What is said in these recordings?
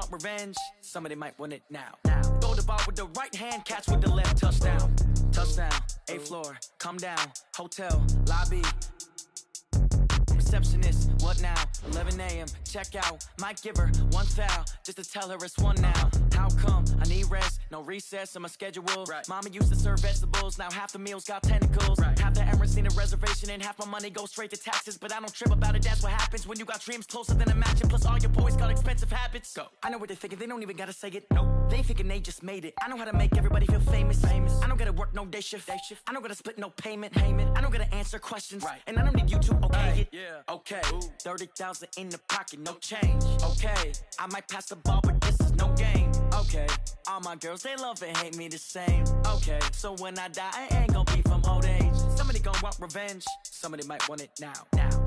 want revenge, somebody might want it now. Throw the ball with the right hand, catch with the left, touchdown. Touchdown, 8th floor, come down, hotel, lobby. Receptionist, what now? 11 a.m., check out. Might give her one foul, just to tell her it's one now. How come? I need rest, no recess in my schedule. Right. Mama used to serve vegetables, now half the meals got tentacles. Right. Half the Emirates need a reservation and half my money goes straight to taxes. But I don't trip about it, that's what happens when you got dreams closer than a match. And plus all your boys got expensive habits. Go. I know what they're thinking, they don't even gotta say it. Nope. They ain't thinking they just made it. I know how to make everybody feel famous. I don't gotta work no day shift. I don't gotta split no payment. I don't gotta answer questions. Right. And I don't need you to okay it. Yeah. Okay, 30,000 in the pocket, no change. Okay, I might pass the ball, but this is no game. Okay, all my girls, they love and hate me the same. Okay, so when I die, I ain't gonna be from old age. Somebody gon' want revenge, somebody might want it now.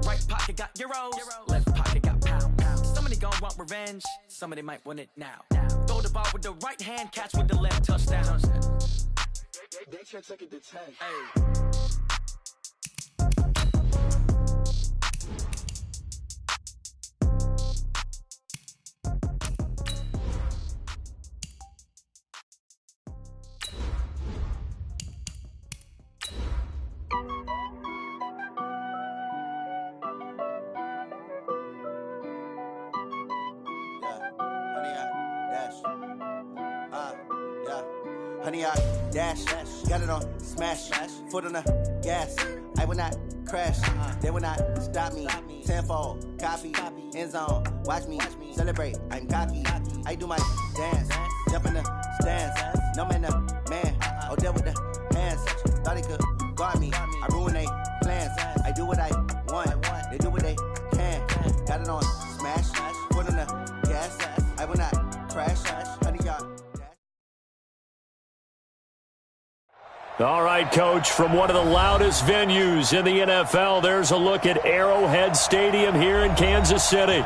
Right pocket got euros, left pocket got pounds. Somebody gon' want revenge, somebody might want it now. Throw the ball with the right hand, catch with the left, touchdown. They check second to 10. Hey. Honey, I dash, got it on smash, foot on the gas. I will not crash, they will not stop me. Tenfold, copy, end zone, watch me celebrate. I'm cocky, I do my dance, jump in the stands. No man, man, oh there with the hands. Thought he could guard me, I ruin they plans. I do what I want, they do what they can. Got it on smash, foot on the gas. I will not crash, honey, y'all. All right, Coach, from one of the loudest venues in the NFL, there's a look at Arrowhead Stadium here in Kansas City.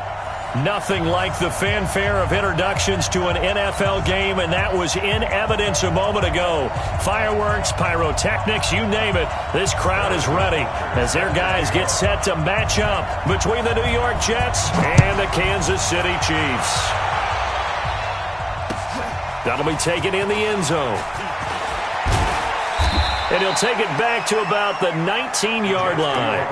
Nothing like the fanfare of introductions to an NFL game, and that was in evidence a moment ago. Fireworks, pyrotechnics, you name it. This crowd is ready as their guys get set to match up between the New York Jets and the Kansas City Chiefs. That'll be taken in the end zone. And he'll take it back to about the 19-yard line.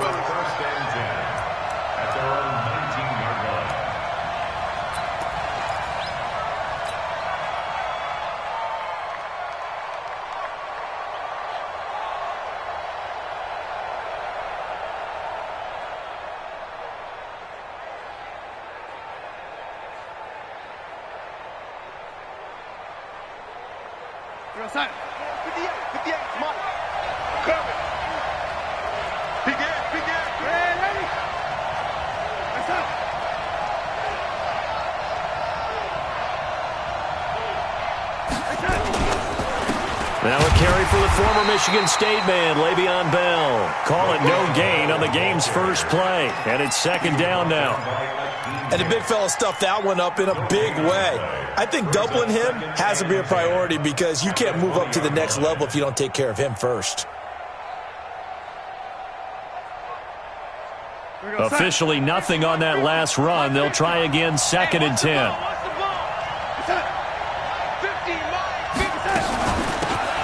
Now a carry for the former Michigan State man, Le'Veon Bell. Call it no gain on the game's first play. And it's second down now. And the big fella stuffed that one up in a big way. I think doubling him has to be a priority because you can't move up to the next level if you don't take care of him first. Officially nothing on that last run. They'll try again, second and 10.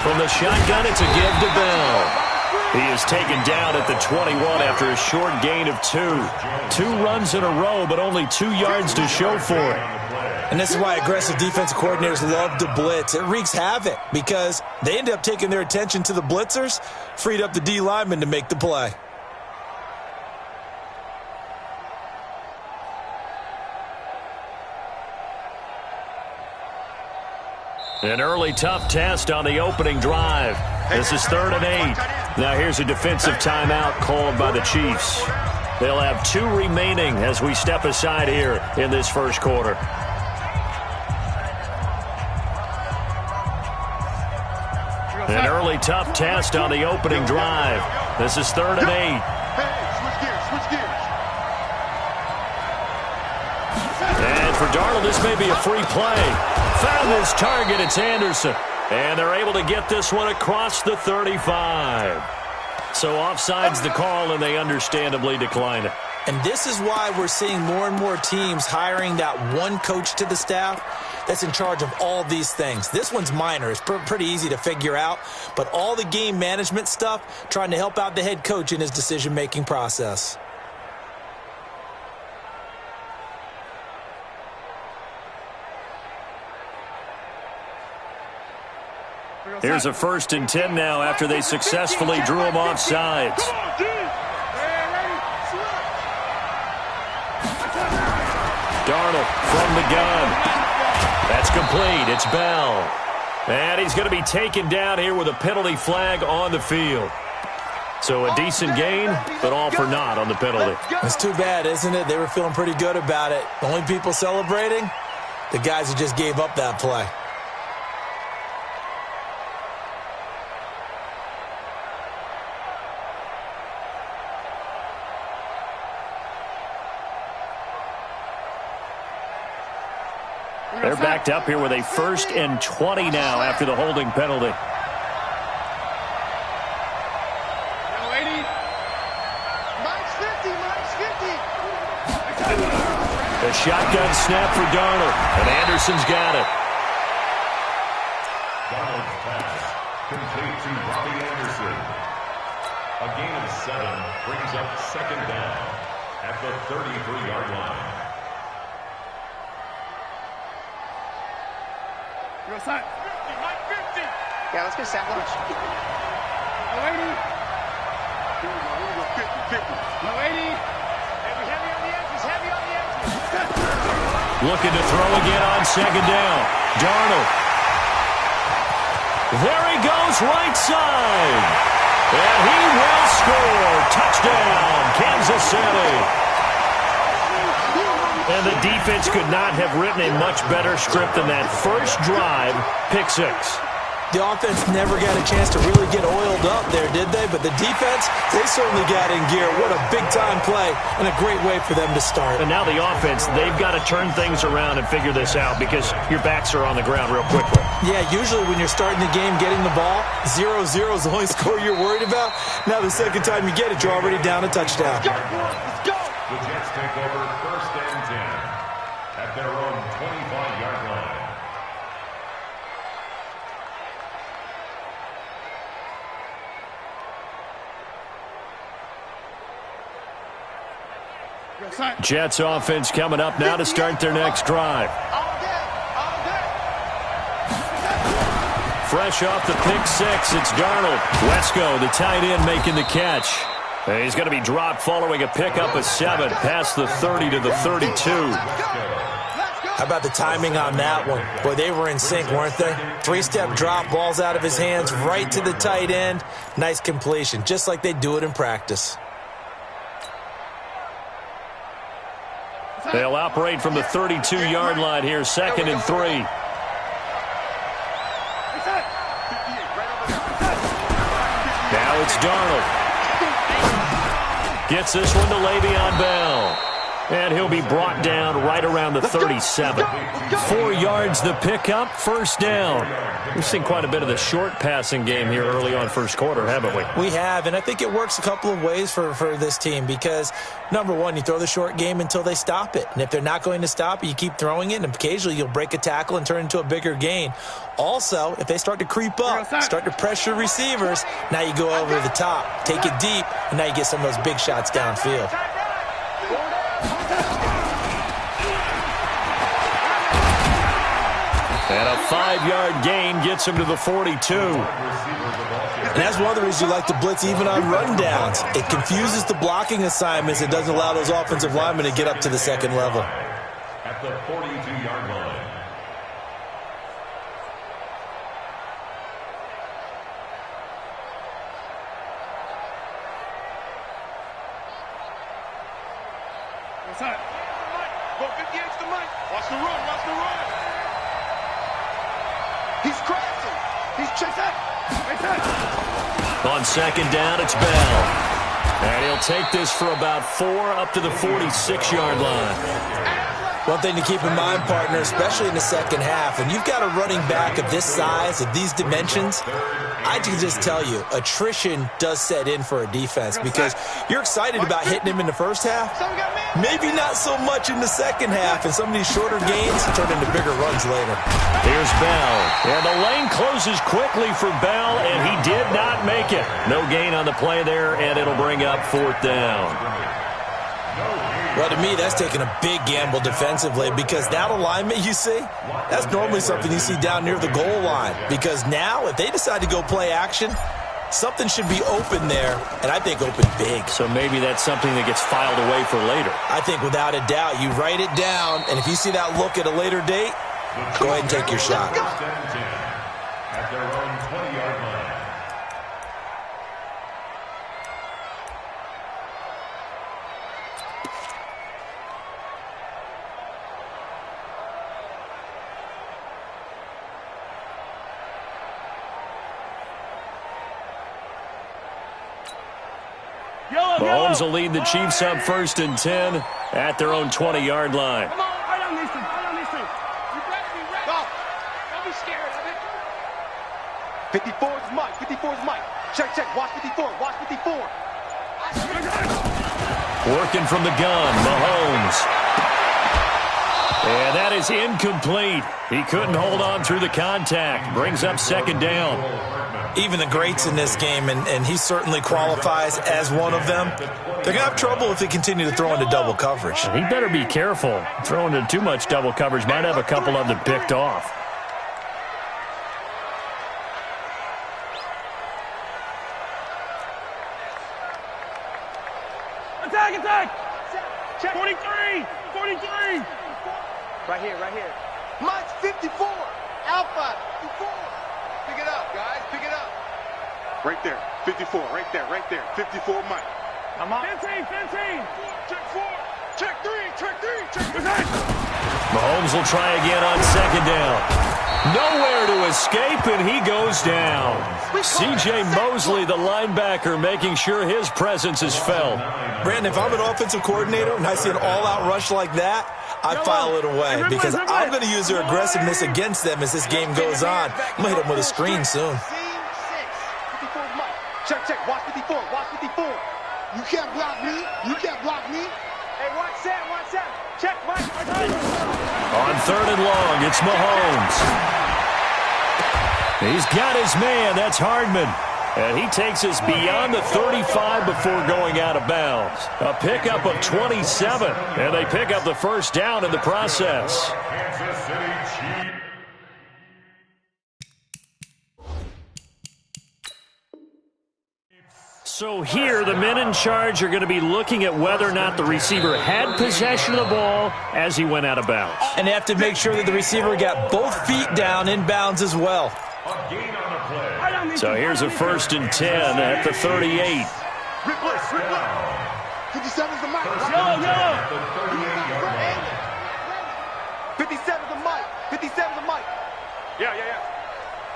From the shotgun, it's a give to Bell. He is taken down at the 21 after a short gain of 2. 2 runs in a row, but only 2 yards to show for it. And this is why aggressive defensive coordinators love to blitz. It wreaks havoc because they end up taking their attention to the blitzers, freed up the D lineman to make the play. An early tough test on the opening drive. This is 3rd and 8. Now here's a defensive timeout called by the Chiefs. They'll have 2 remaining as we step aside here in this first quarter. An early tough test on the opening drive. This is 3rd and 8. And for Darnold, this may be a free play. Found his target, it's Anderson. And they're able to get this one across the 35. So offside's the call, and they understandably decline it. And this is why we're seeing more and more teams hiring that one coach to the staff that's in charge of all these things. This one's minor. It's pretty easy to figure out. But all the game management stuff, trying to help out the head coach in his decision-making process. Here's a 1st and 10 now after they successfully drew him off sides. Darnold from the gun. That's complete. It's Bell. And he's going to be taken down here with a penalty flag on the field. So a decent gain, but all for naught on the penalty. It's too bad, isn't it? They were feeling pretty good about it. The only people celebrating, the guys who just gave up that play. They're backed up here with a 1st and 20 now after the holding penalty. The shotgun snap for Darnold, and Anderson's got it. Darnold's pass complete to Robbie Anderson. A gain of 7 brings up 2nd down at the 33-yard line. You're outside. 50, Mike, 50. Yeah, let's go sack lunch. No 80. Here we go 50, 50. No 80. Heavy on the edges, heavy on the edges. Looking to throw again on 2nd down. Darnold. There he goes, right side. And he will score. Touchdown, Kansas City. And the defense could not have written a much better script than that first drive, pick 6. The offense never got a chance to really get oiled up there, did they? But the defense, they certainly got in gear. What a big-time play and a great way for them to start. And now the offense, they've got to turn things around and figure this out because your backs are on the ground real quickly. Yeah, usually when you're starting the game, getting the ball, 0-0 is the only score you're worried about. Now the second time you get it, you're already down a touchdown. Let's go, let's go. The Jets take over 1st and 10 at their own 25-yard line. Jets offense coming up now to start their next drive. Fresh off the pick 6, it's Darnold. Wesco, the tight end, making the catch. And he's going to be dropped following a pickup of 7 past the 30 to the 32. How about the timing on that one? Boy, they were in sync, weren't they? 3-step drop, ball's out of his hands, right to the tight end. Nice completion, just like they do it in practice. They'll operate from the 32-yard line here, 2nd and 3. Now it's Darnold. Gets this one to Le'Veon Bell. And he'll be brought down right around the 37. 4 yards the pickup, 1st down. We've seen quite a bit of the short passing game here early on first quarter, haven't we? We have, and I think it works a couple of ways for this team because, number one, you throw the short game until they stop it. And if they're not going to stop it, you keep throwing it, and occasionally you'll break a tackle and turn into a bigger gain. Also, if they start to creep up, start to pressure receivers, now you go over the top, take it deep, and now you get some of those big shots downfield. And a 5-yard gain gets him to the 42. And that's one of the reasons you like to blitz even on rundowns. It confuses the blocking assignments. It doesn't allow those offensive linemen to get up to the second level. At the 42-yard line. Inside. Go 58 to Mike. Watch the run, watch the run. He's crashing. He's chasing. On 2nd down, it's Bell. And he'll take this for about 4 up to the 46-yard line. One thing to keep in mind, partner, especially in the second half, and you've got a running back of this size, of these dimensions, I can just tell you, attrition does set in for a defense because you're excited about hitting him in the first half, maybe not so much in the second half, and some of these shorter gains turn into bigger runs later. Here's Bell, and the lane closes quickly for Bell, and he did not make it. No gain on the play there, and it'll bring up 4th down. Well, to me, that's taking a big gamble defensively because that alignment you see, that's normally something you see down near the goal line. Because now, if they decide to go play action, something should be open there, and I think open big. So maybe that's something that gets filed away for later. I think without a doubt, you write it down, and if you see that look at a later date, go ahead and take your shot. At their own 20-yard line. Mahomes will lead the Chiefs up 1st and 10 at their own 20-yard line. Come on, right on this thing, right on this thing. You ready, be ready. Go. Don't be scared of it. 54 is Mike, 54 is Mike. Check, watch 54, watch 54. Working from the gun, Mahomes. And that is incomplete. He couldn't hold on through the contact. Brings up 2nd down. Even the greats in this game, and he certainly qualifies as one of them, they're going to have trouble if they continue to throw into double coverage. He better be careful. Throwing into too much double coverage might have a couple of them picked off. Attack! Check. 43! Right here. Mike's 54. Alpha, 54. Pick it up, guys, pick it up. Right there, 54, right there. 54, Mike. I'm on. 15. Check 4. Check 3. Mahomes will try again on 2nd down. Nowhere to escape, and he goes down. C.J. Mosley, the linebacker, making sure his presence is felt. Brandon, if I'm an offensive coordinator and I see an all-out rush like that, I file it away because I'm going to use their aggressiveness against them as this game goes on. I'm going to hit them with a screen soon. 54 is Mike. Check, watch 54, watch 54. You can't block me. Hey, watch that. Check, Mike. On 3rd and long, it's Mahomes. He's got his man. That's Hardman. And he takes us beyond the 35 before going out of bounds. A pickup of 27. And they pick up the 1st down in the process. Kansas City Chiefs. So here, the men in charge are going to be looking at whether or not the receiver had possession of the ball as he went out of bounds. And they have to make sure that the receiver got both feet down in bounds as well. A gain on the play. So here's a 1st and 10 at the 38. 57's the Mike. Yellow. The 38-yard line. 57's the Mike. 57's the Mike. Yeah.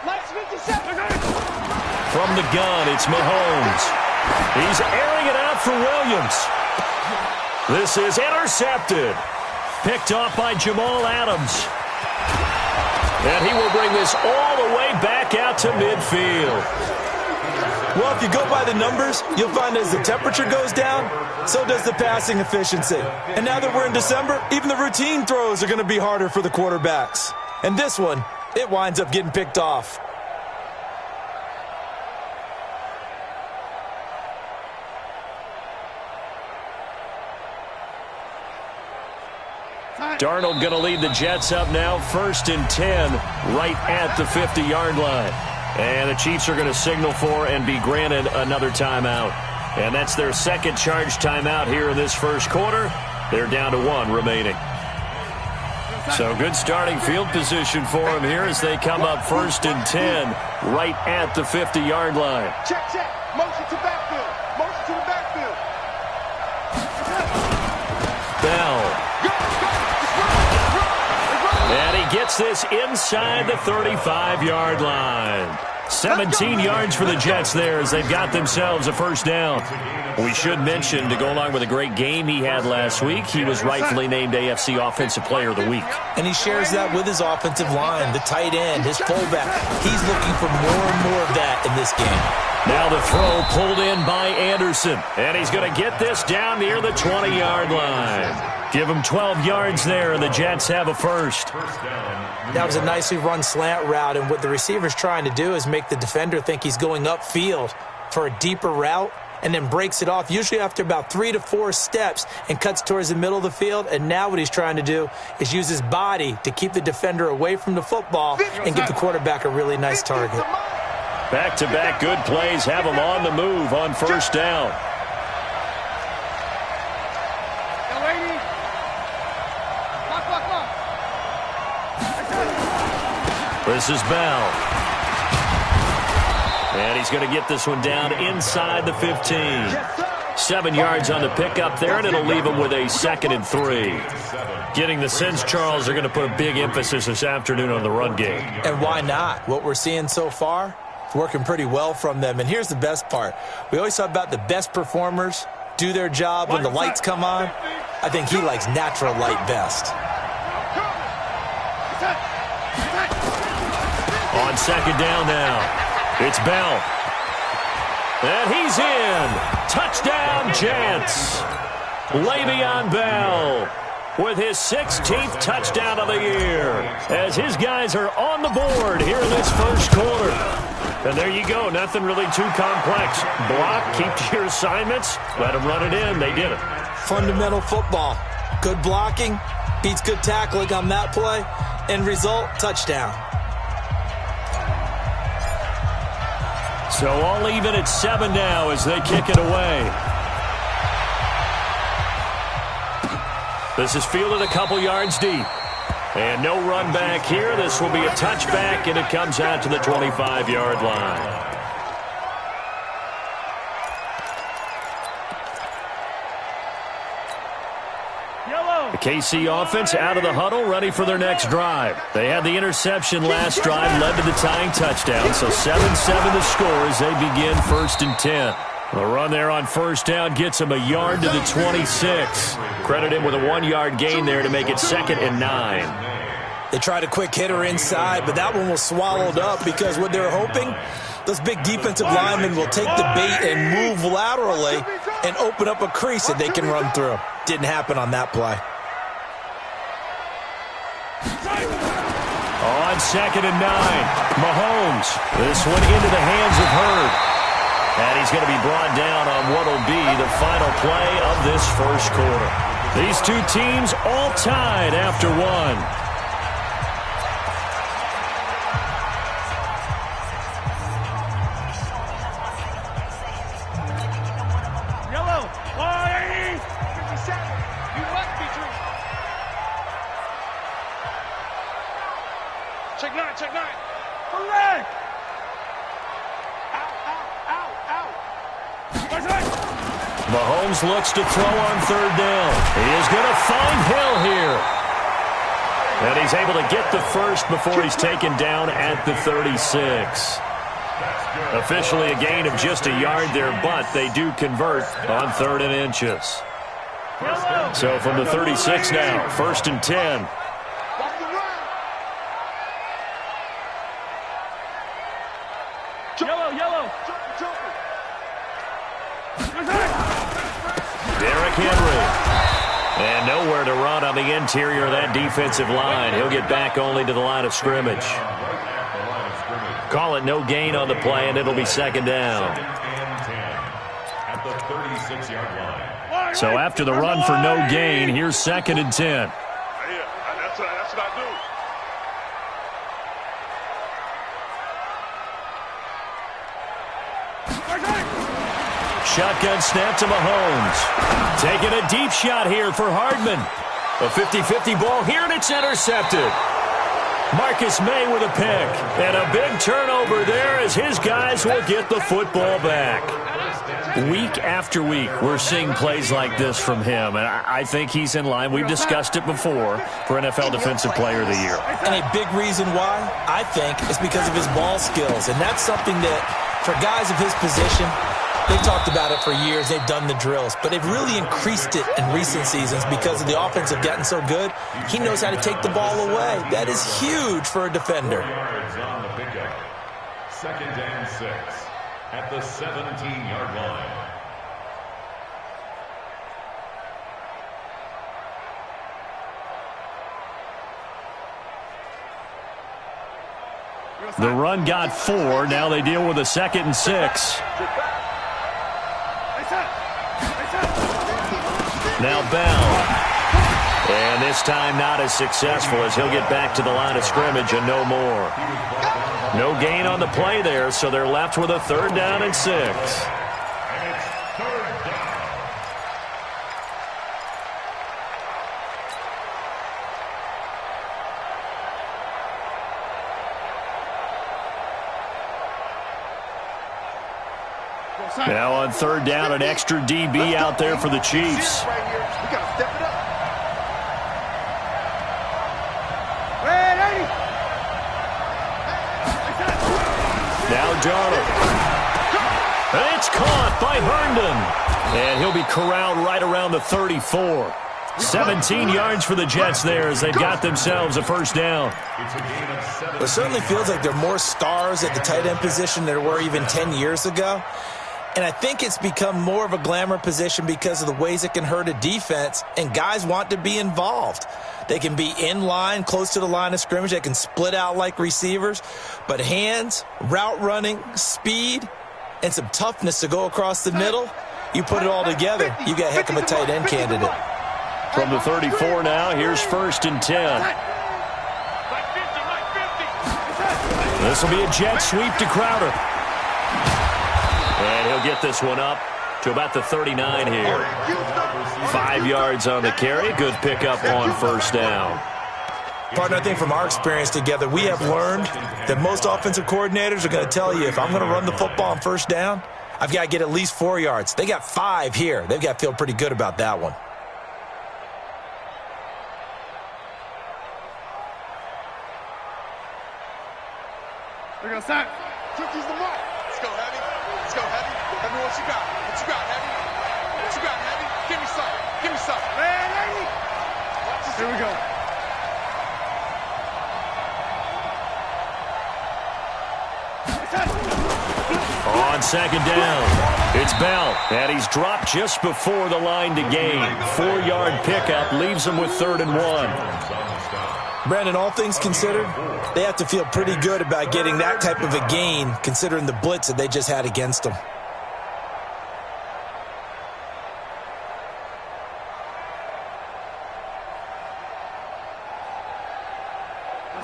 Mike's 57. From the gun, it's Mahomes. He's airing it out for Williams. This is intercepted. Picked off by Jamal Adams. And he will bring this all the way back out to midfield. Well, if you go by the numbers, you'll find as the temperature goes down, so does the passing efficiency. And now that we're in December, even the routine throws are going to be harder for the quarterbacks. And this one, it winds up getting picked off. Darnold going to lead the Jets up now, 1st and 10, right at the 50-yard line. And the Chiefs are going to signal for and be granted another timeout. And that's their 2nd charge timeout here in this 1st quarter. They're down to 1 remaining. So good starting field position for them here as they come up 1st and 10, right at the 50-yard line. Check. Motion to backfield. Bell. And he gets this inside the 35-yard line. 17 yards for the Jets there as they've got themselves a first down. We should mention, to go along with a great game he had last week, he was rightfully named AFC Offensive Player of the Week. And he shares that with his offensive line, the tight end, his fullback. He's looking for more and more of that in this game. Now the throw pulled in by Anderson. And he's going to get this down near the 20-yard line. Give him 12 yards there, and the Jets have a first. That was a nicely run slant route, and what the receiver's trying to do is make the defender think he's going upfield for a deeper route, and then breaks it off, usually after about 3 to 4 steps, and cuts towards the middle of the field. And now what he's trying to do is use his body to keep the defender away from the football and give the quarterback a really nice target. Back-to-back good plays have him on the move on first down. This is Bell. And he's going to get this one down inside the 15. 7 yards on the pickup there, and it'll leave him with a 2nd and 3. Getting the sense, Charles, are going to put a big emphasis this afternoon on the run game. And why not? What we're seeing so far, it's working pretty well from them. And here's the best part. We always talk about the best performers do their job when the lights come on. I think he likes natural light best. On second down now, it's Bell. And he's in. Touchdown, Jets. Le'Veon Bell with his 16th touchdown of the year as his guys are on the board here in this first quarter. And there you go. Nothing really too complex. Block, keep to your assignments, let them run it in. They did it. Fundamental football. Good blocking beats good tackling on that play. End result, touchdown. So all even at 7 now as they kick it away. This is fielded a couple yards deep. And no run back here. This will be a touchback, and it comes out to the 25-yard line. The KC offense out of the huddle, ready for their next drive. They had the interception last drive, led to the tying touchdown. So 7-7 the score as they begin 1st and 10. The run there on first down gets him a yard to the 26. Credit him with a 1-yard gain there to make it 2nd and 9. They tried a quick hitter inside, but that one was swallowed up because what they're hoping, those big defensive linemen will take the bait and move laterally and open up a crease that they can run through. Didn't happen on that play. On 2nd and 9, Mahomes. This one into the hands of Hurd. And he's going to be brought down on what will be the final play of this first quarter. These two teams all tied after one. Yellow, 180, 57. You must be true. Check 9. Correct. Mahomes looks to throw on 3rd down. He is going to find Hill here. And he's able to get the first before he's taken down at the 36. Officially a gain of just a yard there, but they do convert on 3rd and inches. So from the 36 now, 1st and 10. Yellow. Derrick Henry. And nowhere to run on the interior of that defensive line. He'll get back only to the line of scrimmage. Call it no gain on the play, and it'll be 2nd down. At the 36-yard line. So after the run for no gain, here's 2nd and 10. That's what I do. Shotgun snap to Mahomes. Taking a deep shot here for Hardman. A 50-50 ball here, and it's intercepted. Marcus May with a pick. And a big turnover there as his guys will get the football back. Week after week, we're seeing plays like this from him, and I think he's in line. We've discussed it before for NFL Defensive Player of the Year. And a big reason why, I think, is because of his ball skills. And that's something that, for guys of his position, they've talked about it for years. They've done the drills. But they've really increased it in recent seasons because of the offense have gotten so good. He knows how to take the ball away. That is huge for a defender. On the pickup. 2nd and 6 at the 17-yard line. The run got 4. Now they deal with a 2nd and 6. Now Bell. And this time not as successful as he'll get back to the line of scrimmage and no more. No gain on the play there, so they're left with a 3rd down and 6. And it's 3rd down. Now on 3rd down, an extra DB out there for the Chiefs. We gotta step it up. Now Darnold. And it's caught by Herndon. And he'll be corralled right around the 34. 17 yards for the Jets there as they've got themselves a 1st down. It certainly feels like there are more stars at the tight end position than there were even 10 years ago. And I think it's become more of a glamour position because of the ways it can hurt a defense, and guys want to be involved. They can be in line, close to the line of scrimmage. They can split out like receivers. But hands, route running, speed, and some toughness to go across the middle, you put it all together, you got a heck of a tight end candidate. From the 34 now, here's 1st and 10. This will be a jet sweep to Crowder. And he'll get this one up to about the 39 here. 5 yards on the carry. Good pickup on 1st down. Partner, I think from our experience together, we have learned that most offensive coordinators are going to tell you, if I'm going to run the football on 1st down, I've got to get at least 4 yards. They got 5 here. They've got to feel pretty good about that one. They're gonna start. Cookie's the mark. Let's go, Heavy. Let's go, Heavy. Heavy, what you got? What you got, Heavy? What you got, Heavy? Give me some. Give me some. Ready? Here we go. On 2nd down, it's Bell, and he's dropped just before the line to gain. 4-yard pickup leaves him with 3rd and 1. Brandon, all things considered, they have to feel pretty good about getting that type of a gain, considering the blitz that they just had against them.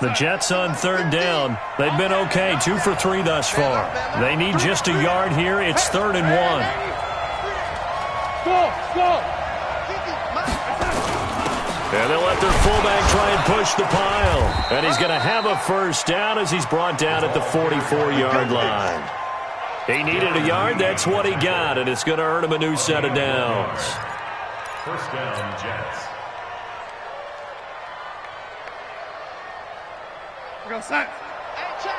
The Jets on 3rd down. They've been okay, 2 for 3 thus far. They need just a yard here. It's 3rd and 1. Go! And they'll let their fullback try and push the pile. And he's going to have a 1st down as he's brought down at the 44-yard line. He needed a yard. That's what he got, and it's going to earn him a new set of downs. 1st down, Jets. We're gonna start. Hey, check.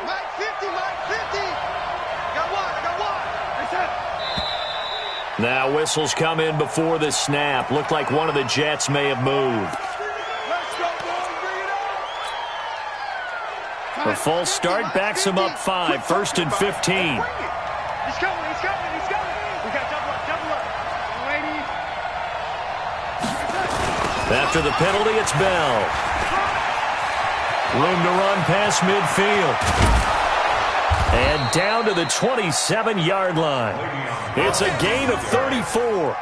Mike 50, Mike 50. Got one. They set. Now whistles come in before the snap. Looked like one of the Jets may have moved. Let's go, boys. Bring it on. The false start backs him up 5. 1st and 15. He's coming. We got double up. Ready? After the penalty, it's Bell. Room to run past midfield. And down to the 27-yard line. It's a gain of 34.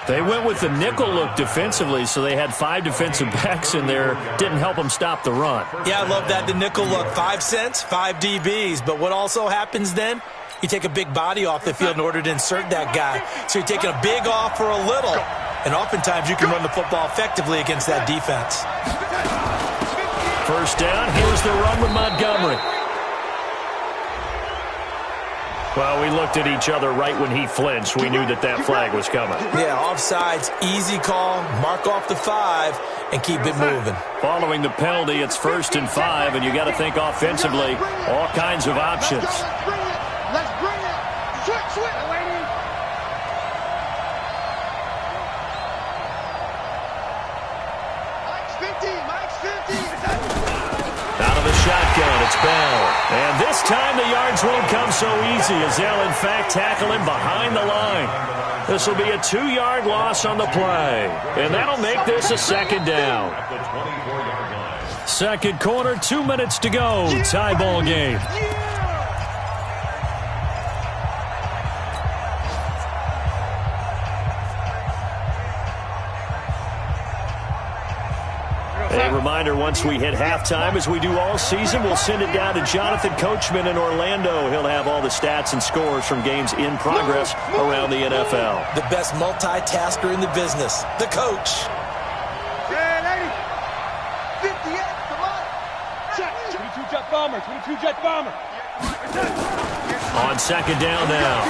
They went with the nickel look defensively, so they had 5 defensive backs in there. Didn't help them stop the run. Yeah, I love that, the nickel look. 5 cents, 5 DBs. But what also happens then, you take a big body off the field in order to insert that guy. So you're taking a big off for a little. And oftentimes you can run the football effectively against that defense. first down. Here's the run with Montgomery. Well, we looked at each other right when he flinched. We knew that that flag was coming. Yeah, offsides, easy call. Mark off the 5 and keep it moving. Following the penalty, it's 1st and 5, and you got to think offensively, all kinds of options. Let's bring it. Switch. Mike's 50. Out of the shotgun, it's Bell. And this time the yards won't come so easy as they'll, in fact, tackle him behind the line. This will be a 2-yard loss on the play. And that'll make this a 2nd down. Second quarter, 2 minutes to go. Tie ball game. A reminder, once we hit halftime, as we do all season, we'll send it down to Jonathan Coachman in Orlando. He'll have all the stats and scores from games in progress around the NFL. The best multitasker in the business, the coach. 58, come on. Check. 22 jet bomber. On 2nd down now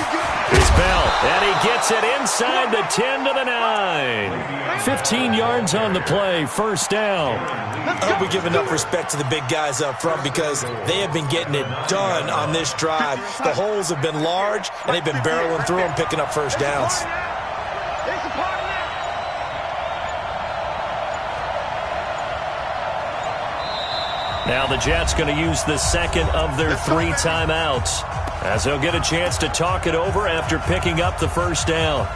is Bell, and he gets it inside the 10 to the 9. 15 yards on the play, 1st down. I hope we give enough respect to the big guys up front because they have been getting it done on this drive. The holes have been large, and they've been barreling through them, picking up 1st downs. Now the Jets going to use the 2nd of their 3 timeouts as they'll get a chance to talk it over after picking up the 1st down.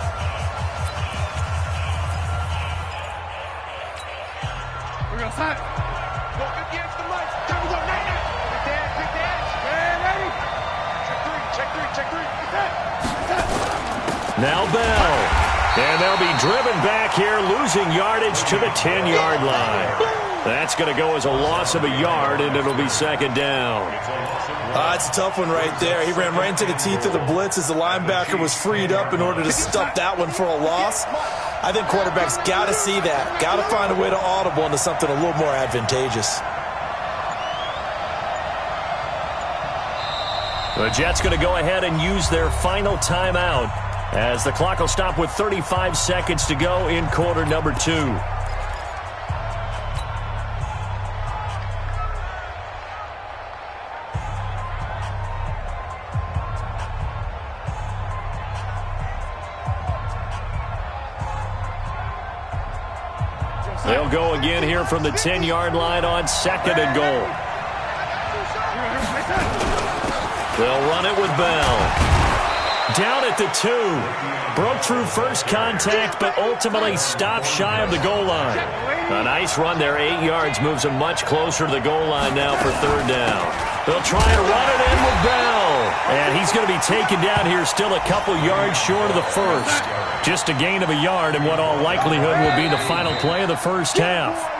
We're going to sign. Go 50 against the lights. Time to go. Big dance. Ready? Check 3. Now Bell. And they'll be driven back here, losing yardage to the 10-yard line. That's going to go as a loss of a yard, and it'll be 2nd down. It's a tough one right there. He ran right into the teeth of the blitz as the linebacker was freed up in order to stuff that one for a loss. I think quarterbacks got to see that. Got to find a way to audible into something a little more advantageous. The Jets going to go ahead and use their final timeout as the clock will stop with 35 seconds to go in quarter number 2. They'll go again here from the 10-yard line on 2nd and goal. They'll run it with Bell. Down at the 2. Broke through first contact, but ultimately stopped shy of the goal line. A nice run there, 8 yards, moves him much closer to the goal line now for 3rd down. They'll try and run it in with Bell. And he's going to be taken down here still a couple yards short of the 1st. Just a gain of a yard in what all likelihood will be the final play of the 1st half.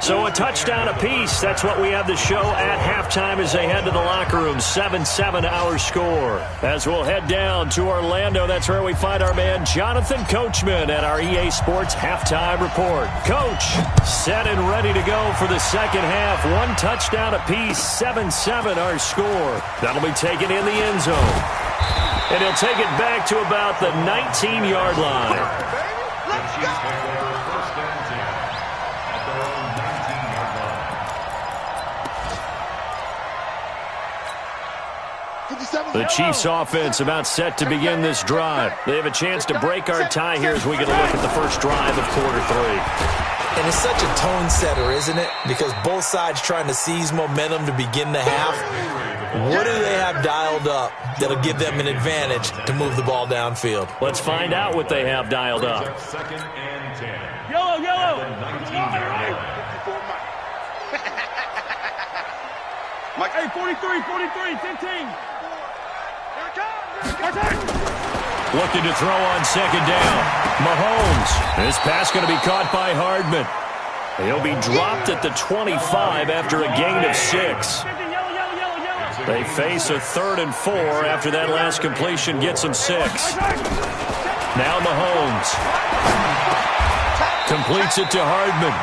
So a touchdown apiece. That's what we have the show at halftime as they head to the locker room. 7-7 our score. As we'll head down to Orlando, that's where we find our man Jonathan Coachman at our EA Sports Halftime Report. Coach, set and ready to go for the 2nd half. 1 touchdown apiece. 7-7 our score. That'll be taken in the end zone. And he'll take it back to about the 19-yard line. Let's go. The Chiefs offense about set to begin this drive. They have a chance to break our tie here as we get a look at the first drive of quarter 3. And it's such a tone setter, isn't it? Because both sides trying to seize momentum to begin the half. What do they have dialed up that'll give them an advantage to move the ball downfield? Let's find out what they have dialed up. 2nd and 10. Yellow. Mike. Hey, 43, 15. Looking to throw on 2nd down. Mahomes. This pass going to be caught by Hardman. He'll be dropped at the 25 after a gain of 6. They face a 3rd and 4 after that last completion gets them 6. Now Mahomes completes it to Hardman.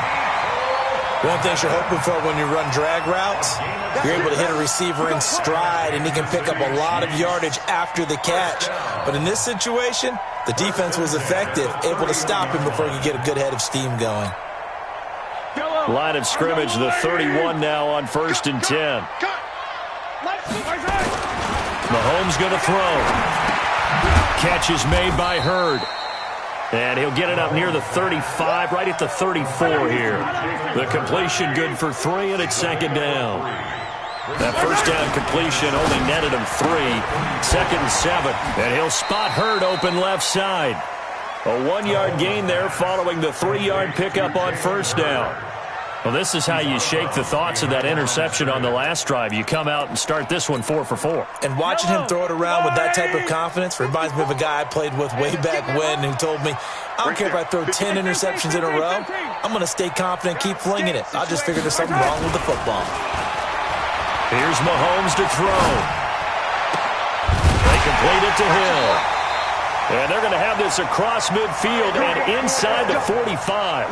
One thing you're hoping for when you run drag routes, you're able to hit a receiver in stride, and he can pick up a lot of yardage after the catch. But in this situation, the defense was effective, able to stop him before he could get a good head of steam going. Line of scrimmage, the 31 now on 1st and 10. Mahomes going to throw. Catch is made by Hurd. And he'll get it up near the 35, right at the 34 here. The completion good for 3, and it's 2nd down. That first down completion only netted him 3. 2nd and 7. And he'll spot Hurd open left side. A 1-yard gain there following the 3-yard pickup on 1st down. Well, this is how you shake the thoughts of that interception on the last drive. You come out and start this one 4 for 4. And watching him throw it around with that type of confidence reminds me of a guy I played with way back when who told me, I don't care if I throw 10 interceptions in a row, I'm going to stay confident, keep flinging it. I'll just figure there's something wrong with the football. Here's Mahomes to throw. They complete it to Hill. And they're going to have this across midfield and inside the 45.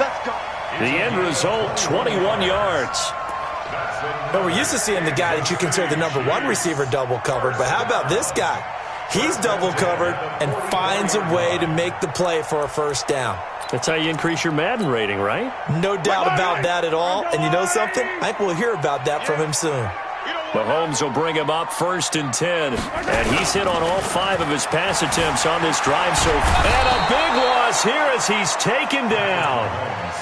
The end result, 21 yards. Now, we're used to seeing the guy that you consider the number 1 receiver double covered, but how about this guy? He's double covered and finds a way to make the play for a 1st down. That's how you increase your Madden rating, right? No doubt about that at all. And you know something? I think we'll hear about that from him soon. Mahomes will bring him up 1st and 10. And he's hit on all 5 of his pass attempts on this drive so far. And a big loss here as he's taken down.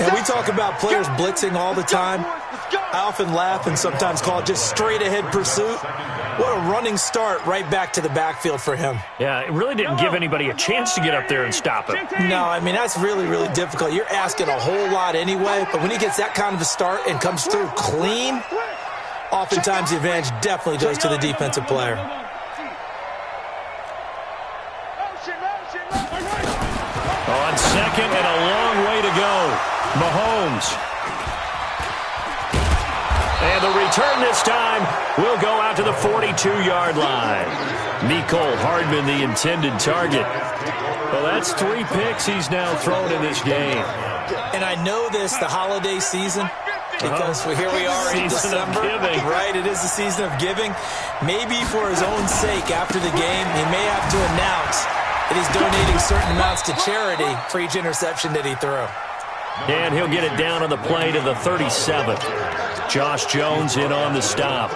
And we talk about players blitzing all the time. I often laugh and sometimes call it just straight-ahead pursuit. What a running start right back to the backfield for him. Yeah, it really didn't give anybody a chance to get up there and stop him. No, I mean, that's really, really difficult. You're asking a whole lot anyway, but when he gets that kind of a start and comes through clean, oftentimes the advantage definitely goes to the defensive player. On 2nd and a long way to go. Mahomes. And the return this time will go out to the 42-yard line. Mecole Hardman, the intended target. Well, that's 3 picks he's now thrown in this game. And I know this, the holiday season, because here we are in December, right? It is the season of giving. Maybe for his own sake after the game, he may have to announce that he's donating certain amounts to charity for each interception that he threw. And he'll get it down on the play to the 37th. Josh Jones in on the stop.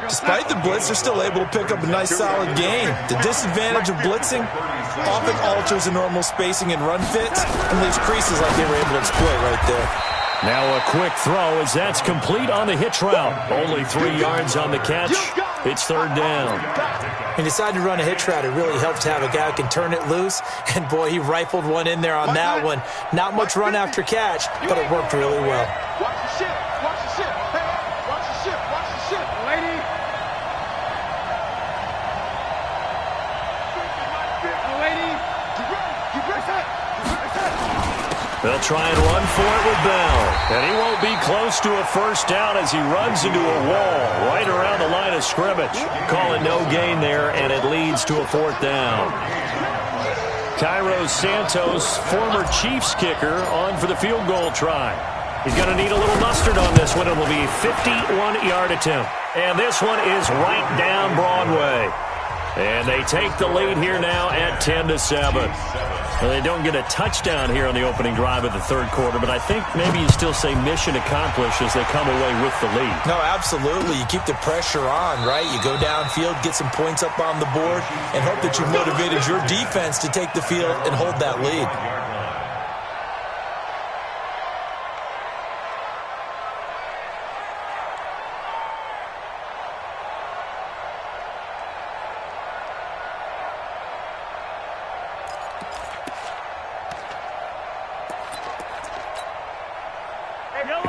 Despite the blitz, they're still able to pick up a nice solid gain. The disadvantage of blitzing often alters the normal spacing and run fits and leaves creases like they were able to exploit right there. Now a quick throw as that's complete on the hitch route. Only 3 yards on the catch. It's 3rd down. When he decided to run a hitch route, it really helps to have a guy who can turn it loose. And, boy, he rifled one in there on that one. Not much run after catch, but it worked really well. Watch the ship. Watch the ship. Hey, watch the ship. Watch the ship. Lady. Lady. Get ready. They'll try and run for it with Bell. And he won't be close to a 1st down as he runs into a wall right around the line of scrimmage. Call it no gain there, and it leads to a 4th down. Cairo Santos, former Chiefs kicker, on for the field goal try. He's going to need a little mustard on this one. It'll be a 51-yard attempt. And this one is right down Broadway. And they take the lead here now at 10-7. Well, they don't get a touchdown here on the opening drive of the 3rd quarter, but I think maybe you still say mission accomplished as they come away with the lead. No, absolutely. You keep the pressure on, right? You go downfield, get some points up on the board, and hope that you've motivated your defense to take the field and hold that lead.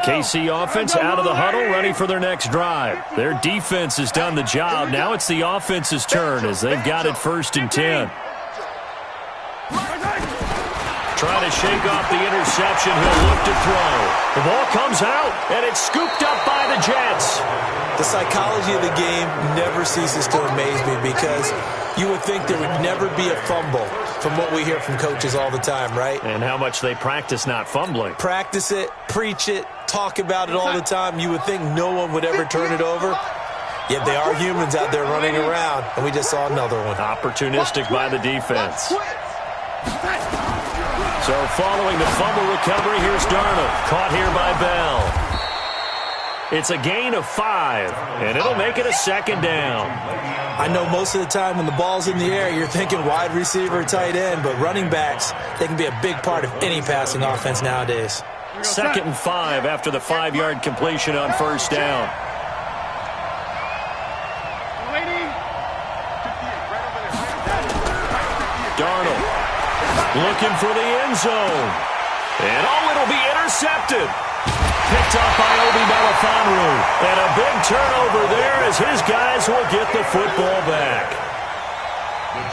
KC offense out of the huddle, ready for their next drive. Their defense has done the job. Now it's the offense's turn as they've got it 1st and 10. Trying to shake off the interception. He'll look to throw. The ball comes out, and it's scooped up by the Jets. The psychology of the game never ceases to amaze me because you would think there would never be a fumble from what we hear from coaches all the time, right? And how much they practice not fumbling. Practice it, preach it, talk about it all the time. You would think no one would ever turn it over. Yet they are humans out there running around, and we just saw another one. Opportunistic by the defense. So following the fumble recovery, here's Darnold. Caught here by Bell. It's a gain of 5, and it'll make it a second down. I know most of the time when the ball's in the air, you're thinking wide receiver, tight end, but running backs, they can be a big part of any passing offense nowadays. 2nd and 5 after the 5-yard completion on first down. Darnold looking for the end zone. And it'll be intercepted. Picked up by Obi Melifonwu. And a big turnover there as his guys will get the football back.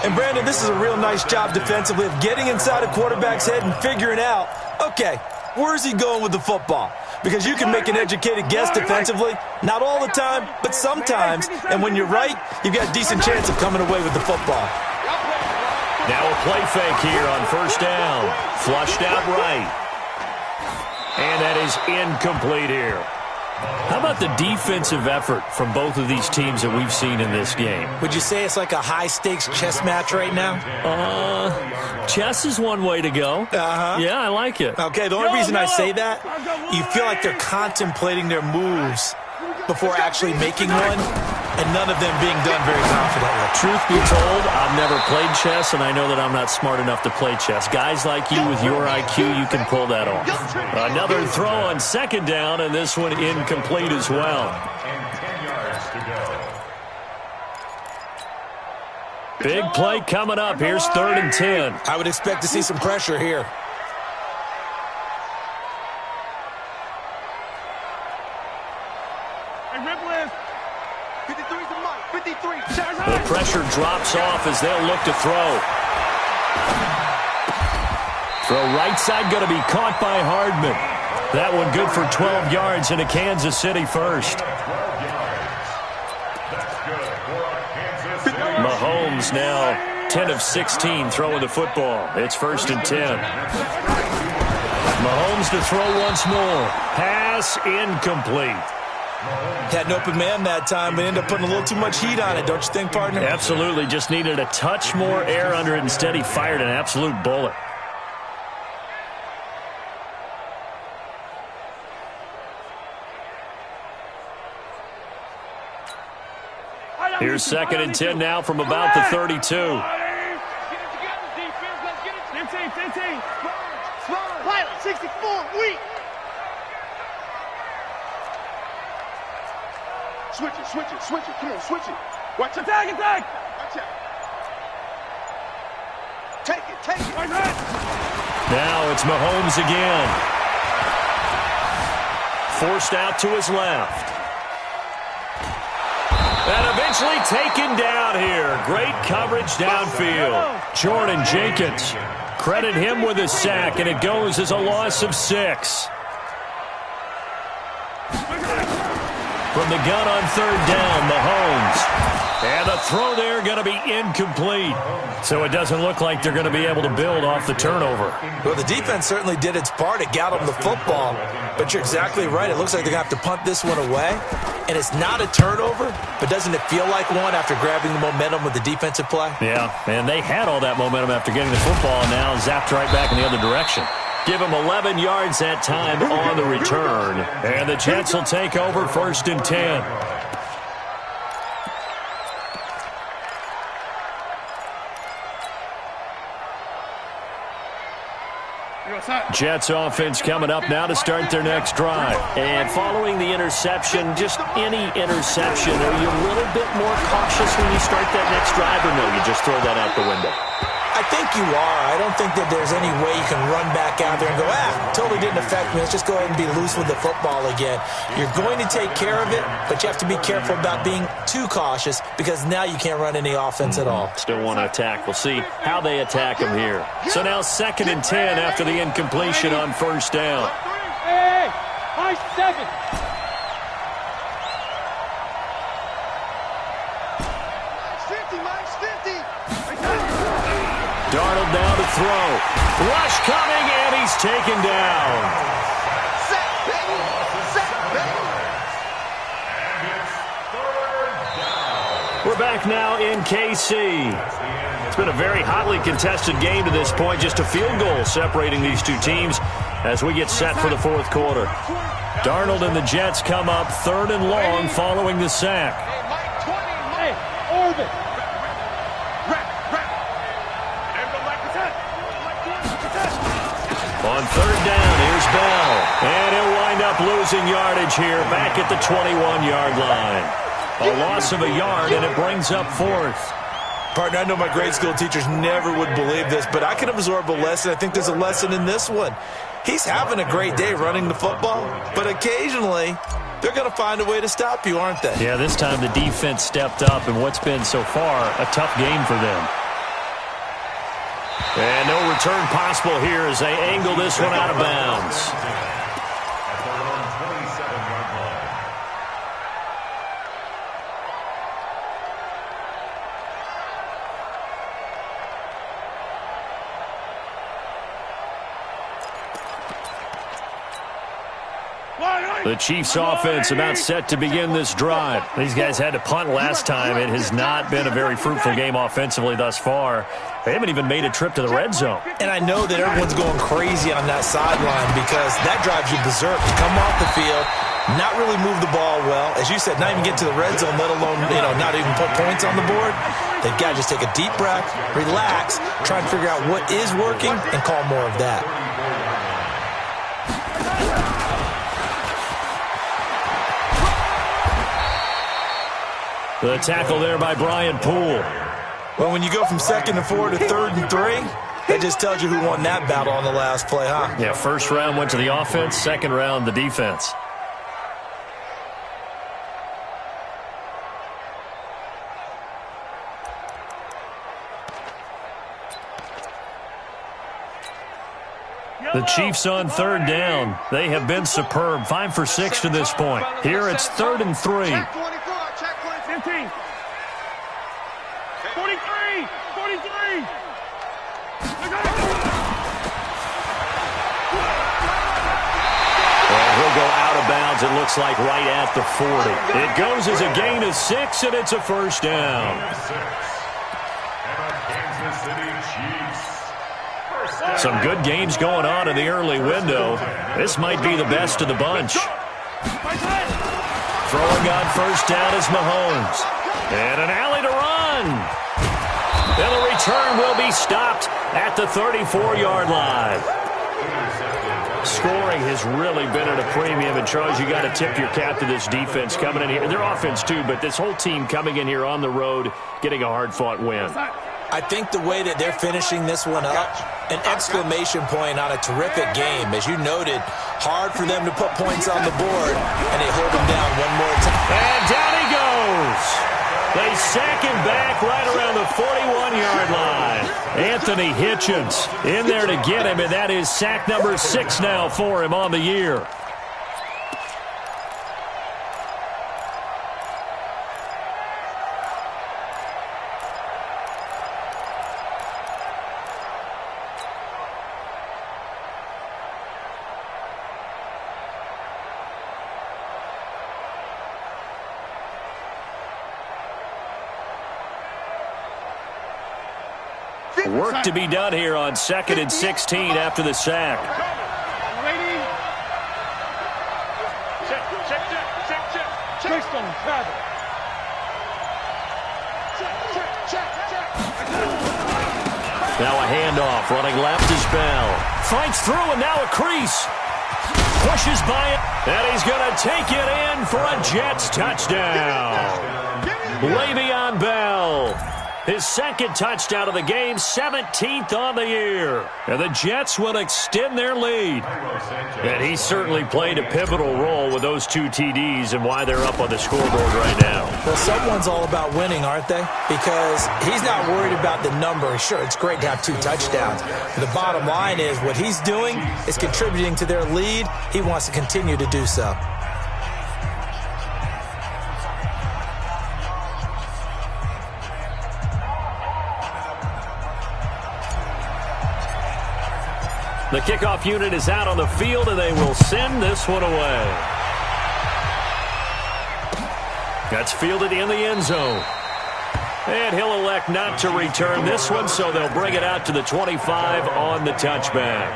And, Brandon, this is a real nice job defensively of getting inside a quarterback's head and figuring out, okay, where's he going with the football? Because you can make an educated guess defensively. Not all the time, but sometimes. And when you're right, you've got a decent chance of coming away with the football. Now a play fake here on first down. Flushed out right. And that is incomplete here. How about the defensive effort from both of these teams that we've seen in this game? Would you say it's like a high-stakes chess match right now? Chess is one way to go. Yeah, I like it. Okay, the only reason I say that, you feel like they're contemplating their moves before actually making one, and none of them being done very confidently. Truth be told, I've never played chess, and I know that I'm not smart enough to play chess. Guys like you with your IQ, you can pull that off. Another throw on second down, and this one incomplete as well. And 10 yards to go. Big play coming up. Here's 3rd and 10. I would expect to see some pressure here. The pressure drops off as they'll look to throw. Throw right side going to be caught by Hardman. That one good for 12 yards and a Kansas City first. Mahomes now 10 of 16 throwing the football. It's 1st and 10. Mahomes to throw once more. Pass incomplete. Had an open man that time, but ended up putting a little too much heat on it, don't you think, partner? Absolutely. Just needed a touch more air under it. Instead, he fired an absolute bullet. Here's 2nd and 10 now from about the 32. Get it together, defense. Let's get it. 15. Pilot, 64, weak. Switch it. Come on, switch it. Watch it. Attack. Watch out. Take it. Watch it. Now it's Mahomes again. Forced out to his left. And eventually taken down here. Great coverage downfield. Jordan Jenkins. Credit him with a sack, and it goes as a loss of 6. From the gun on 3rd down, Mahomes. And the throw there going to be incomplete. So it doesn't look like they're going to be able to build off the turnover. Well, the defense certainly did its part. It got them the football. But you're exactly right. It looks like they're going to have to punt this one away. And it's not a turnover, but doesn't it feel like one after grabbing the momentum with the defensive play? Yeah, and they had all that momentum after getting the football, and now zapped right back in the other direction. Give him 11 yards that time on the return. And the Jets will take over 1st and 10. Jets offense coming up now to start their next drive. And following the interception, just any interception, are you a little bit more cautious when you start that next drive, or no, you just throw that out the window? I think you are. I don't think that there's any way you can run back out there and go, totally didn't affect me. Let's just go ahead and be loose with the football again. You're going to take care of it, but you have to be careful about being too cautious because now you can't run any offense at all. Still want to attack. We'll see how they attack him here. So now 2nd and 10 after the incompletion on 1st down. Hey, high 7. Darnold now to throw. Rush coming, and he's taken down. Set, baby! Set, baby! We're back now in KC. It's been a very hotly contested game to this point. Just a field goal separating these two teams as we get set for the fourth quarter. Darnold and the Jets come up 3rd and long following the sack. Orbit. On 3rd down, here's Bell. And he'll wind up losing yardage here back at the 21-yard line. A loss of a yard, and it brings up 4th. Partner, I know my grade school teachers never would believe this, but I can absorb a lesson. I think there's a lesson in this one. He's having a great day running the football, but occasionally they're going to find a way to stop you, aren't they? Yeah, this time the defense stepped up in what's been so far a tough game for them. And no return possible here as they angle this one out of bounds. The Chiefs offense about set to begin this drive. These guys had to punt last time. It has not been a very fruitful game offensively thus far. They haven't even made a trip to the red zone. And I know that everyone's going crazy on that sideline because that drives you berserk to come off the field, not really move the ball well. As you said, not even get to the red zone, let alone, not even put points on the board. They've got to just take a deep breath, relax, try and figure out what is working, and call more of that. The tackle there by Brian Poole. Well, when you go from 2nd and 4 to 3rd and 3, that just tells you who won that battle on the last play, huh? Yeah, first round went to the offense, second round the defense. The Chiefs on 3rd down. They have been superb. 5 for 6 to this point. Here it's 3rd and 3. Check 24, check 15. 43, 43. And he'll go out of bounds, it looks like, right at the 40. It goes as a gain of 6, and it's a first down. Some good games going on in the early window. This might be the best of the bunch. Throwing on first down is Mahomes. And an alley to run. And the return will be stopped at the 34-yard line. Scoring has really been at a premium. And, Charles, you got to tip your cap to this defense coming in here. Their offense, too, but this whole team coming in here on the road, getting a hard-fought win. I think the way that they're finishing this one up, an exclamation point on a terrific game. As you noted, hard for them to put points on the board, and they hold them down one more time. And down he goes. They sack him back right around the 41-yard line. Anthony Hitchens in there to get him, and that is sack number 6 now for him on the year. Work to be done here on 2nd and 16 after the sack. Ready? Check. Twist on travel. Now a handoff. Running left is Bell. Fights through and now a crease. Pushes by it. And he's going to take it in for a Jets touchdown. Le'Veon Bell. His second touchdown of the game, 17th on the year. And the Jets will extend their lead. And he certainly played a pivotal role with those 2 TDs and why they're up on the scoreboard right now. Well, someone's all about winning, aren't they? Because he's not worried about the number. Sure, it's great to have 2 touchdowns. But the bottom line is what he's doing is contributing to their lead. He wants to continue to do so. The kickoff unit is out on the field, and they will send this one away. That's fielded in the end zone. And he'll elect not to return this one, so they'll bring it out to the 25 on the touchback.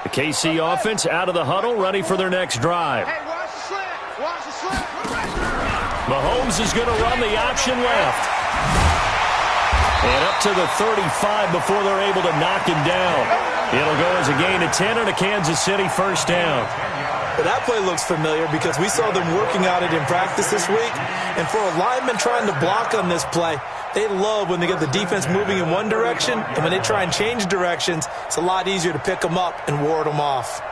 The KC offense out of the huddle, ready for their next drive. Hey, watch the slant. Watch the slant. Mahomes is going to run the option left. And up to the 35 before they're able to knock him down. It'll go as a gain of 10 and a Kansas City first down. Well, that play looks familiar because we saw them working on it in practice this week. And for a lineman trying to block on this play, they love when they get the defense moving in one direction, and when they try and change directions, it's a lot easier to pick them up and ward them off.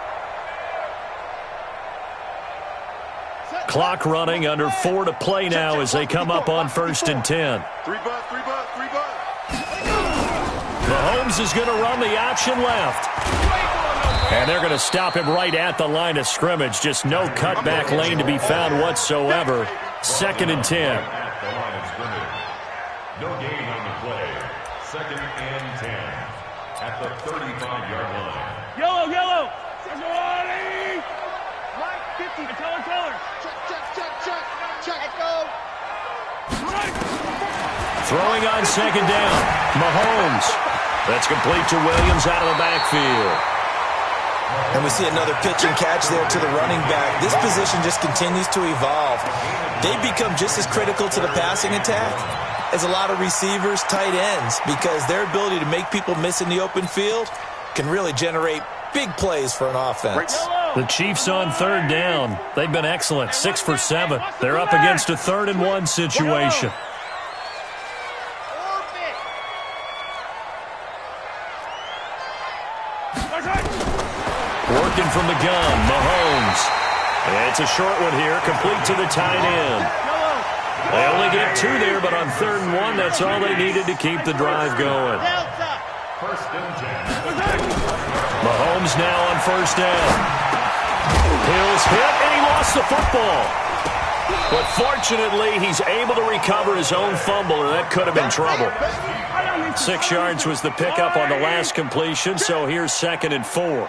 Clock running, under 4 to play now as they come up on 1st and 10. Three butt. Mahomes is going to run the option left. And they're going to stop him right at the line of scrimmage. Just no cutback lane to be found whatsoever. 2nd and 10. No gain on the play. 2nd and 10 at the 35-yard line. Yellow. Mike, 50. Color. Check. Go. Throwing on 2nd down. Mahomes. That's complete to Williams out of the backfield. And we see another pitch and catch there to the running back. This position just continues to evolve. They become just as critical to the passing attack as a lot of receivers, tight ends, because their ability to make people miss in the open field can really generate big plays for an offense. The Chiefs on 3rd down. They've been excellent, 6 for 7. They're up against a 3rd and 1 situation. Working from the gun, Mahomes. It's a short one here, complete to the tight end. They only get 2 there, but on 3rd and 1, that's all they needed to keep the drive going. 1st and 10. Mahomes now on 1st down. Hill's hit, and he lost the football. But fortunately, he's able to recover his own fumble, or that could have been trouble. 6 yards was the pickup on the last completion, so here's 2nd and 4.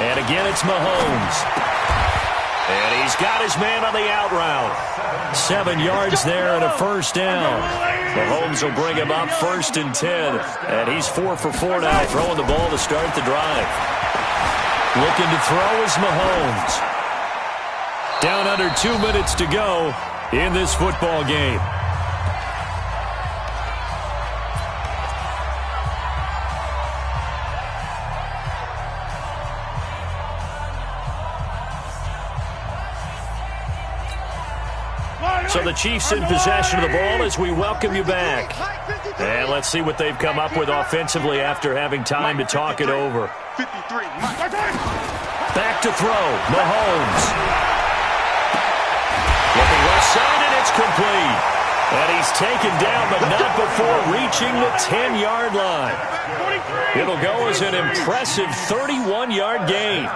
And again, it's Mahomes. And he's got his man on the out route. 7 yards there and a first down. Mahomes will bring him up 1st and 10. And he's 4 for 4 now, throwing the ball to start the drive. Looking to throw is Mahomes. Down under 2 minutes to go in this football game. So the Chiefs in possession of the ball as we welcome you back. And let's see what they've come up with offensively after having time to talk it over. 53. Back to throw. Mahomes. Looking left side, and it's complete. And he's taken down, but not before reaching the 10-yard line. It'll go as an impressive 31-yard gain.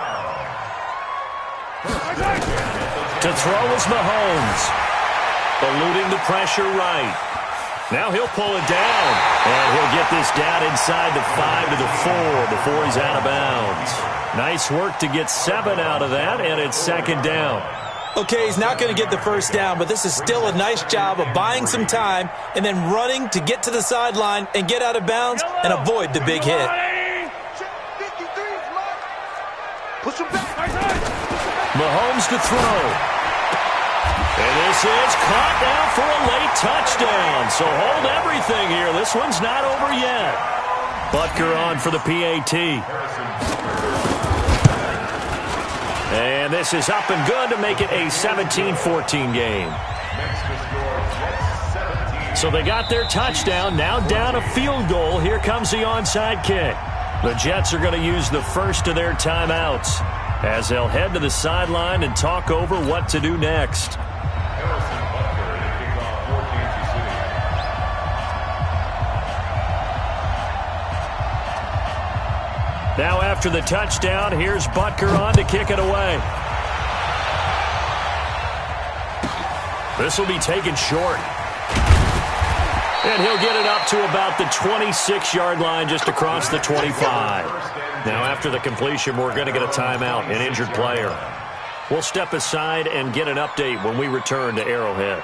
To throw is Mahomes. Eluding the pressure right. Now he'll pull it down. And he'll get this down inside the 5 to the 4 before he's out of bounds. Nice work to get 7 out of that, and it's 2nd down. Okay, he's not going to get the first down, but this is still a nice job of buying some time and then running to get to the sideline and get out of bounds and avoid the big hit. Push him back. Mahomes to throw. And this is caught down for a late touchdown. So hold everything here. This one's not over yet. Butker on for the PAT. And this is up and good to make it a 17-14 game. So they got their touchdown. Now down a field goal. Here comes the onside kick. The Jets are going to use the first of their timeouts as they'll head to the sideline and talk over what to do next. Now after the touchdown, here's Butker on to kick it away. This will be taken short. And he'll get it up to about the 26-yard line just across the 25. Now after the completion, we're going to get a timeout, an injured player. We'll step aside and get an update when we return to Arrowhead.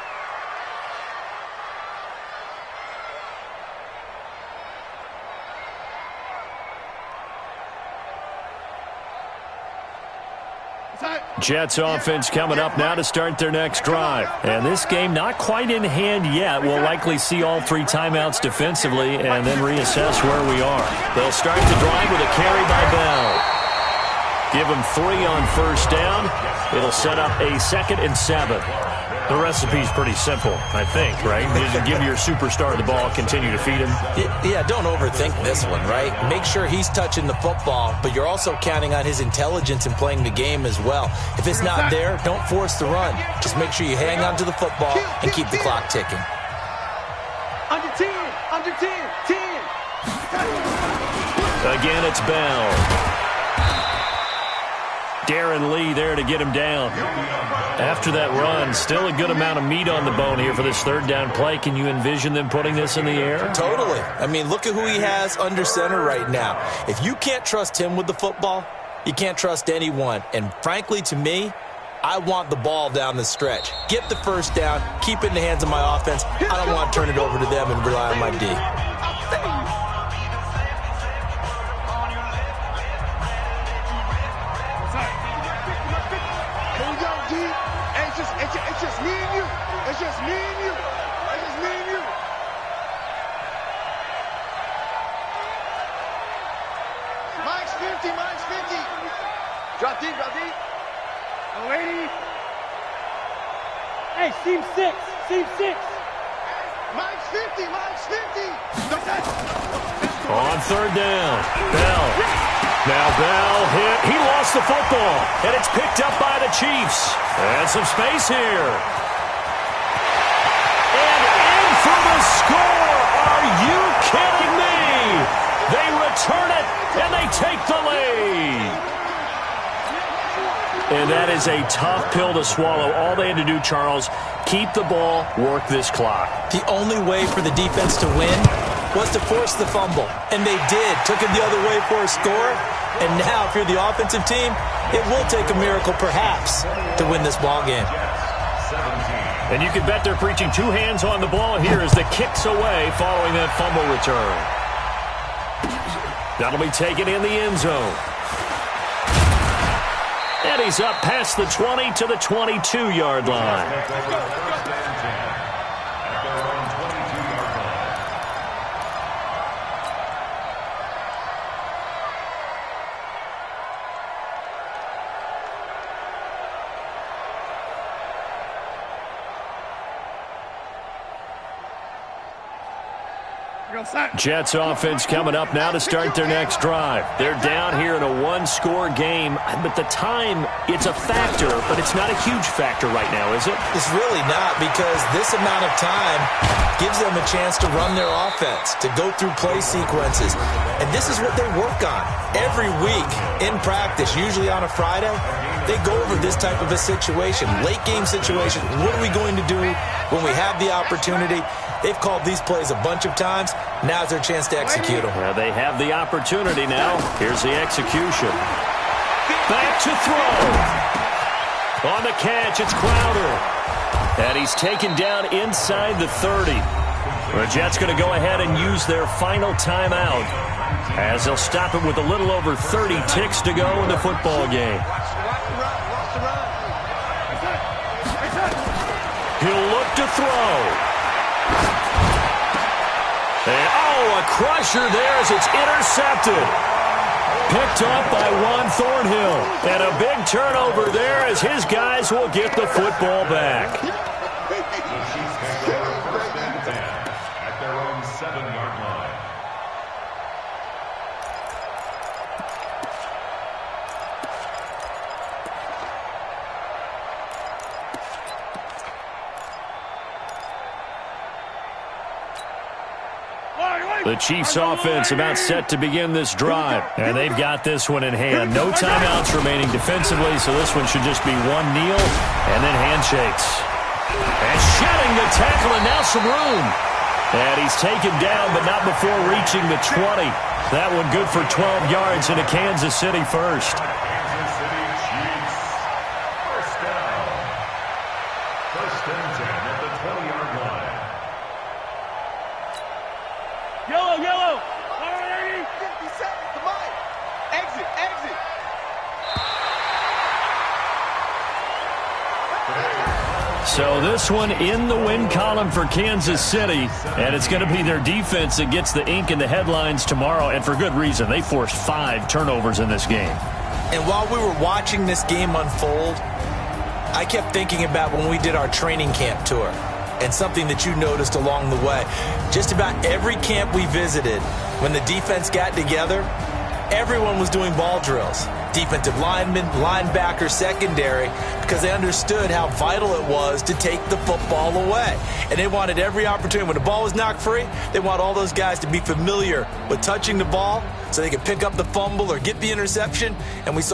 Jets offense coming up now to start their next drive. And this game not quite in hand yet. We'll likely see all three timeouts defensively and then reassess where we are. They'll start the drive with a carry by Bell. Give him 3 on first down. It'll set up a 2nd and 7. The recipe's pretty simple, I think, right? You just give your superstar the ball, continue to feed him. Yeah, don't overthink this one, right? Make sure he's touching the football, but you're also counting on his intelligence in playing the game as well. If it's not there, don't force the run. Just make sure you hang on to the football and keep the clock ticking. Under 10, 10. Again, it's Bell. Darren Lee there to get him down. After that run, still a good amount of meat on the bone here for this third down play. Can you envision them putting this in the air? Totally. I mean, look at who he has under center right now. If you can't trust him with the football, you can't trust anyone. And frankly, to me, I want the ball down the stretch. Get the first down, keep it in the hands of my offense. I don't want to turn it over to them and rely on my D. It's just me and you. It's just me and you. It's just me and you. Mike's 50. Drop deep. Oh, 80. Hey, seam 6. Mike's 50. On third down, Bell. Now Bell hit. He lost the football, and it's picked up by the Chiefs. And some space here. And in for the score. Are you kidding me? They return it, and they take the lead. And that is a tough pill to swallow. All they had to do, Charles, keep the ball, work this clock. The only way for the defense to win was to force the fumble. And they did. Took it the other way for a score. And now, if you're the offensive team, it will take a miracle, perhaps, to win this ball game. And you can bet they're preaching 2 hands on the ball here as the kick's away following that fumble return. That'll be taken in the end zone. And he's up past the 20 to the 22-yard line. Jets offense coming up now to start their next drive. They're down here in a 1-score game, but the time, it's a factor, but it's not a huge factor right now, is it? It's really not, because this amount of time gives them a chance to run their offense, to go through play sequences. And this is what they work on every week in practice, usually on a Friday. They go over this type of a situation, late game situation. What are we going to do when we have the opportunity? They've called these plays a bunch of times. Now's their chance to execute them. Well, they have the opportunity now. Here's the execution. Back to throw. On the catch, it's Crowder. And he's taken down inside the 30. The Jets going to go ahead and use their final timeout as they'll stop it with a little over 30 ticks to go in the football game. He'll look to throw. And, a crusher there as it's intercepted. Picked up by Juan Thornhill. And a big turnover there as his guys will get the football back. At their own 7-yard line. The Chiefs offense about set to begin this drive. And they've got this one in hand. No timeouts remaining defensively, so this one should just be one kneel and then handshakes. And shedding the tackle, and now some room. And he's taken down, but not before reaching the 20. That one good for 12 yards into Kansas City first. Kansas City Chiefs. First down. First and 10 at the 20-yard line. Yellow, yellow. All right, 50 seconds, come on. Exit, exit. So this one in the win column for Kansas City, and it's going to be their defense that gets the ink in the headlines tomorrow, and for good reason. They forced 5 turnovers in this game. And while we were watching this game unfold, I kept thinking about when we did our training camp tour, and something that you noticed along the way. Just about every camp we visited, when the defense got together, everyone was doing ball drills. Defensive linemen, linebacker, secondary, because they understood how vital it was to take the football away. And they wanted every opportunity. When the ball was knocked free, they want all those guys to be familiar with touching the ball so they could pick up the fumble or get the interception. And we saw